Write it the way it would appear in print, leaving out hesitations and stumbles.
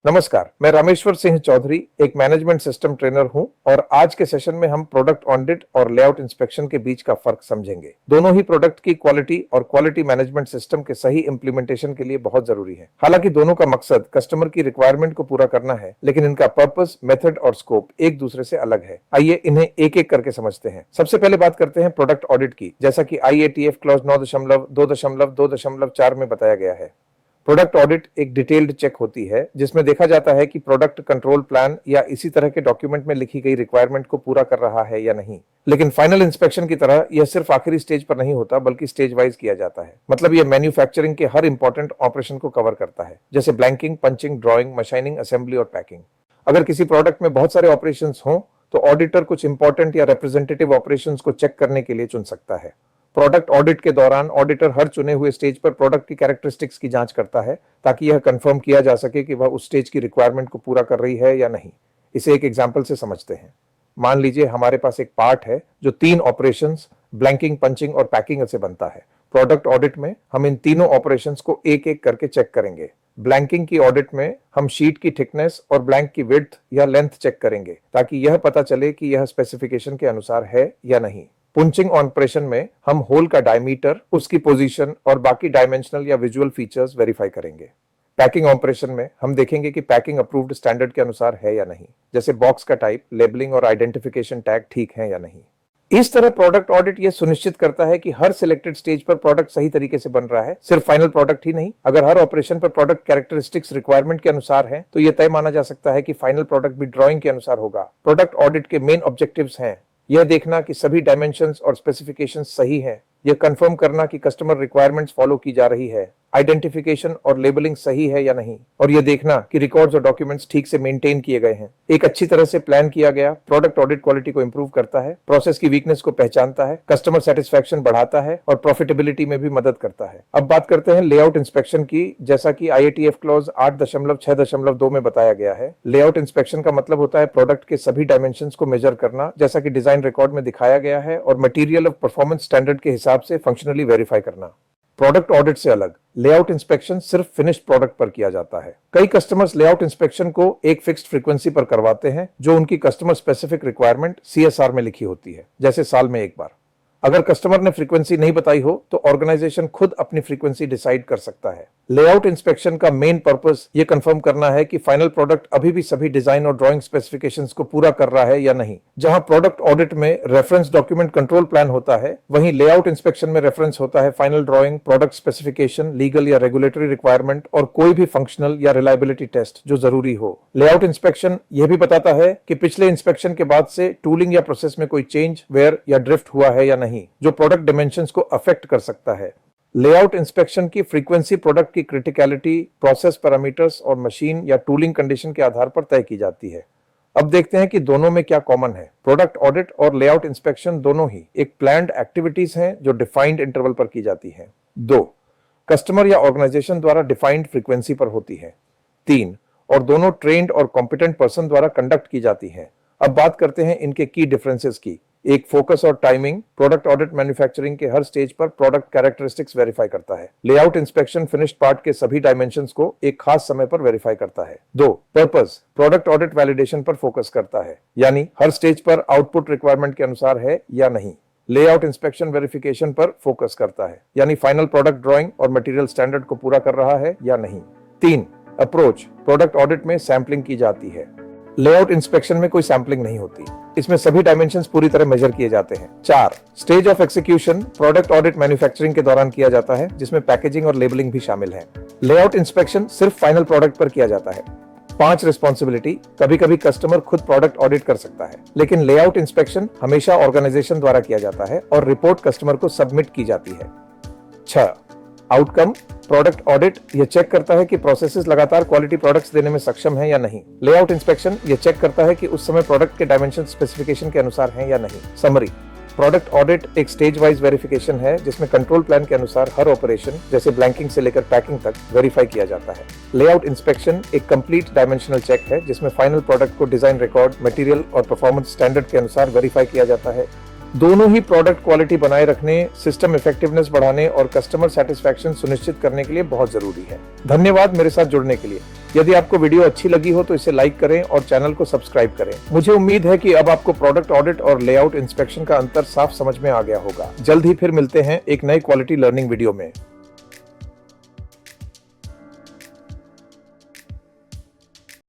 नमस्कार, मैं रामेश्वर सिंह चौधरी एक मैनेजमेंट सिस्टम ट्रेनर हूं और आज के सेशन में हम प्रोडक्ट ऑडिट और लेआउट इंस्पेक्शन के बीच का फर्क समझेंगे। दोनों ही प्रोडक्ट की क्वालिटी और क्वालिटी मैनेजमेंट सिस्टम के सही इंप्लीमेंटेशन के लिए बहुत जरूरी है। हालांकि दोनों का मकसद कस्टमर की रिक्वायरमेंट को पूरा करना है, लेकिन इनका पर्पस, मेथड और स्कोप एक दूसरे से अलग है। आइए इन्हें एक एक करके समझते हैं। सबसे पहले बात करते हैं प्रोडक्ट ऑडिट की, जैसा कि IATF क्लॉज 9.2.2.4 में बताया गया है। प्रोडक्ट ऑडिट एक डिटेल्ड चेक होती है जिसमें देखा जाता है कि प्रोडक्ट कंट्रोल प्लान या इसी तरह के डॉक्यूमेंट में लिखी गई रिक्वायरमेंट को पूरा कर रहा है या नहीं। लेकिन फाइनल इंस्पेक्शन की तरह यह सिर्फ आखिरी स्टेज पर नहीं होता, बल्कि स्टेज वाइज किया जाता है। मतलब यह मैन्युफैक्चरिंग के हर इंपॉर्टेंट ऑपरेशन को कवर करता है, जैसे blanking, punching, drawing, machining, assembly और पैकिंग। अगर किसी प्रोडक्ट में बहुत सारे ऑपरेशन हों तो ऑडिटर कुछ इंपॉर्टेंट या रिप्रेजेंटेटिव ऑपरेशन को चेक करने के लिए चुन सकता है। प्रोडक्ट ऑडिट के दौरान ऑडिटर हर चुने हुए स्टेज पर प्रोडक्ट की कैरेक्टरिस्टिक्स की जांच करता है, ताकि यह कंफर्म किया जा सके कि वह उस स्टेज की रिक्वायरमेंट को पूरा कर रही है या नहीं। इसे एक एग्जांपल से समझते हैं। मान लीजिए हमारे पास एक पार्ट है जो 3 ऑपरेशंस ब्लैंकिंग, पंचिंग और पैकिंग से बनता है। प्रोडक्ट ऑडिट में हम इन तीनों ऑपरेशंस को एक एक करके चेक करेंगे। ब्लैंकिंग की ऑडिट में हम शीट की थिकनेस और ब्लैंक की विड्थ या लेंथ चेक करेंगे, ताकि यह पता चले कि यह स्पेसिफिकेशन के अनुसार है या नहीं। पंचिंग ऑपरेशन में हम होल का डायमीटर, उसकी पोजीशन और बाकी डायमेंशनल या विजुअल फीचर्स वेरीफाई करेंगे। पैकिंग ऑपरेशन में हम देखेंगे कि पैकिंग अप्रूव्ड स्टैंडर्ड के अनुसार है या नहीं, जैसे बॉक्स का टाइप, लेबलिंग और आइडेंटिफिकेशन टैग ठीक है या नहीं। इस तरह प्रोडक्ट ऑडिट यह सुनिश्चित करता है कि हर सिलेक्टेड स्टेज पर प्रोडक्ट सही तरीके से बन रहा है। सिर्फ फाइनल प्रोडक्ट ही नहीं, अगर हर ऑपरेशन पर प्रोडक्ट कैरेक्टरिस्टिक्स रिक्वायरमेंट के अनुसार है तो यह तय माना जा सकता है कि फाइनल प्रोडक्ट भी ड्राइंग के अनुसार होगा। प्रोडक्ट ऑडिट के मेन ऑब्जेक्टिव्स हैं यह देखना कि सभी डायमेंशंस और स्पेसिफिकेशंस सही हैं, यह कंफर्म करना कि कस्टमर रिक्वायरमेंट्स फॉलो की जा रही है, आइडेंटिफिकेशन और लेबलिंग सही है या नहीं, और यह देखना कि रिकॉर्ड्स और डॉक्यूमेंट्स ठीक से मेंटेन किए गए हैं। एक अच्छी तरह से प्लान किया गया प्रोडक्ट ऑडिट क्वालिटी को इंप्रूव करता है, प्रोसेस की वीकनेस को पहचानता है, कस्टमर सेटिस्फैक्शन बढ़ाता है और प्रॉफिटेबिलिटी में भी मदद करता है। अब बात करते हैं लेआउट इंस्पेक्शन की, जैसा कि IATF क्लॉज 8.6.2 में बताया गया है। लेआउट इंस्पेक्शन का मतलब होता है प्रोडक्ट के सभी डायमेंशंस को मेजर करना, जैसा कि डिजाइन रिकॉर्ड में दिखाया गया है, और मटेरियल ऑफ परफॉर्मेंस स्टैंडर्ड के हिसाब से फंक्शनली वेरीफाई करना। प्रोडक्ट ऑडिट से अलग लेआउट इंस्पेक्शन सिर्फ फिनिश्ड प्रोडक्ट पर किया जाता है। कई कस्टमर्स लेआउट इंस्पेक्शन को एक फिक्स्ड फ्रीक्वेंसी पर करवाते हैं, जो उनकी कस्टमर स्पेसिफिक रिक्वायरमेंट CSR में लिखी होती है, जैसे साल में एक बार। अगर कस्टमर ने फ्रीक्वेंसी नहीं बताई हो तो ऑर्गेनाइजेशन खुद अपनी फ्रीक्वेंसी डिसाइड कर सकता है। लेआउट इंस्पेक्शन का मेन पर्पस यह कंफर्म करना है कि फाइनल प्रोडक्ट अभी भी सभी डिजाइन और ड्राइंग स्पेसिफिकेशंस को पूरा कर रहा है या नहीं। जहां प्रोडक्ट ऑडिट में रेफरेंस डॉक्यूमेंट कंट्रोल प्लान होता है, वहीं लेआउट इंस्पेक्शन में रेफरेंस होता है final drawing, product specification, legal या रेगुलेटरी रिक्वायरमेंट और कोई भी फंक्शनल या रिलायबिलिटी टेस्ट जो जरूरी हो। लेआउट इंस्पेक्शन यह भी बताता है कि पिछले इंस्पेक्शन के बाद से टूलिंग या प्रोसेस में कोई चेंज, वेयर या ड्रिफ्ट हुआ है या नहीं, जो प्रोडक्ट डायमेंशंस को अफेक्ट कर सकता है। लेआउट इंस्पेक्शन की फ्रीक्वेंसी प्रोडक्ट की क्रिटिकलिटी, प्रोसेस पैरामीटर्स और मशीन या टूलिंग कंडीशन के आधार पर तय की जाती है। अब देखते हैं कि दोनों में क्या कॉमन है। प्रोडक्ट ऑडिट और लेआउट इंस्पेक्शन दोनों ही एक प्लान्ड एक्टिविटीज हैं जो डिफाइंड इंटरवल पर की जाती हैं। 2, कस्टमर या ऑर्गेनाइजेशन द्वारा डिफाइंड फ्रीक्वेंसी पर होती है। 3, और दोनों ट्रेन्ड और कॉम्पिटेंट पर्सन द्वारा कंडक्ट की जाती है। अब बात करते हैं इनके की डिफरेंसेस की। एक, फोकस और टाइमिंग। प्रोडक्ट ऑडिट मैन्युफैक्चरिंग के हर स्टेज पर प्रोडक्ट कैरेक्टरिस्टिक्स वेरीफाई करता है। लेआउट इंस्पेक्शन फिनिश्ड पार्ट के सभी डायमेंशंस को एक खास समय पर वेरीफाई करता है। 2, पर्पस। प्रोडक्ट ऑडिट वैलिडेशन पर फोकस करता है, यानी हर स्टेज पर आउटपुट रिक्वायरमेंट के अनुसार है या नहीं। लेआउट इंस्पेक्शन वेरिफिकेशन पर फोकस करता है, यानी फाइनल प्रोडक्ट ड्राइंग और मटेरियल स्टैंडर्ड को पूरा कर रहा है या नहीं। 3, अप्रोच। प्रोडक्ट ऑडिट में सैंपलिंग की जाती है। लेआउट इंस्पेक्शन में कोई सैंपलिंग नहीं होती, इसमें सभी डायमेंशंस पूरी तरह मेजर किए जाते हैं। 4, stage of execution. Product audit manufacturing के दौरान किया जाता है, जिसमें पैकेजिंग और लेबलिंग भी शामिल है। लेआउट इंस्पेक्शन सिर्फ फाइनल प्रोडक्ट पर किया जाता है। 5, रिस्पॉन्सिबिलिटी। कभी कभी कस्टमर खुद प्रोडक्ट ऑडिट कर सकता है, लेकिन लेआउट इंस्पेक्शन हमेशा ऑर्गेनाइजेशन द्वारा किया जाता है और रिपोर्ट कस्टमर को सबमिट की जाती है। 6, आउटकम। प्रोडक्ट ऑडिट यह चेक करता है कि प्रोसेसेस लगातार क्वालिटी प्रोडक्ट्स देने में सक्षम है या नहीं। लेआउट इंस्पेक्शन यह चेक करता है कि उस समय प्रोडक्ट के डायमेंशन स्पेसिफिकेशन के अनुसार हैं या नहीं। समरी। प्रोडक्ट ऑडिट एक स्टेज वाइज वेरिफिकेशन है, जिसमें कंट्रोल प्लान के अनुसार हर ऑपरेशन, जैसे ब्लैंकिंग से लेकर पैकिंग तक, वेरीफाई किया जाता है। लेआउट इंस्पेक्शन एक कंप्लीट डायमेंशनल चेक है, जिसमें फाइनल प्रोडक्ट को डिजाइन रिकॉर्ड, मटेरियल और परफॉर्मेंस स्टैंडर्ड के अनुसार वेरीफाई किया जाता है। दोनों ही प्रोडक्ट क्वालिटी बनाए रखने, सिस्टम इफेक्टिवनेस बढ़ाने और कस्टमर सेटिस्फैक्शन सुनिश्चित करने के लिए बहुत जरूरी है। धन्यवाद मेरे साथ जुड़ने के लिए। यदि आपको वीडियो अच्छी लगी हो तो इसे लाइक करें और चैनल को सब्सक्राइब करें। मुझे उम्मीद है कि अब आपको प्रोडक्ट ऑडिट और लेआउट इंस्पेक्शन का अंतर साफ समझ में आ गया होगा। जल्द ही फिर मिलते हैं एक नई क्वालिटी लर्निंग वीडियो में।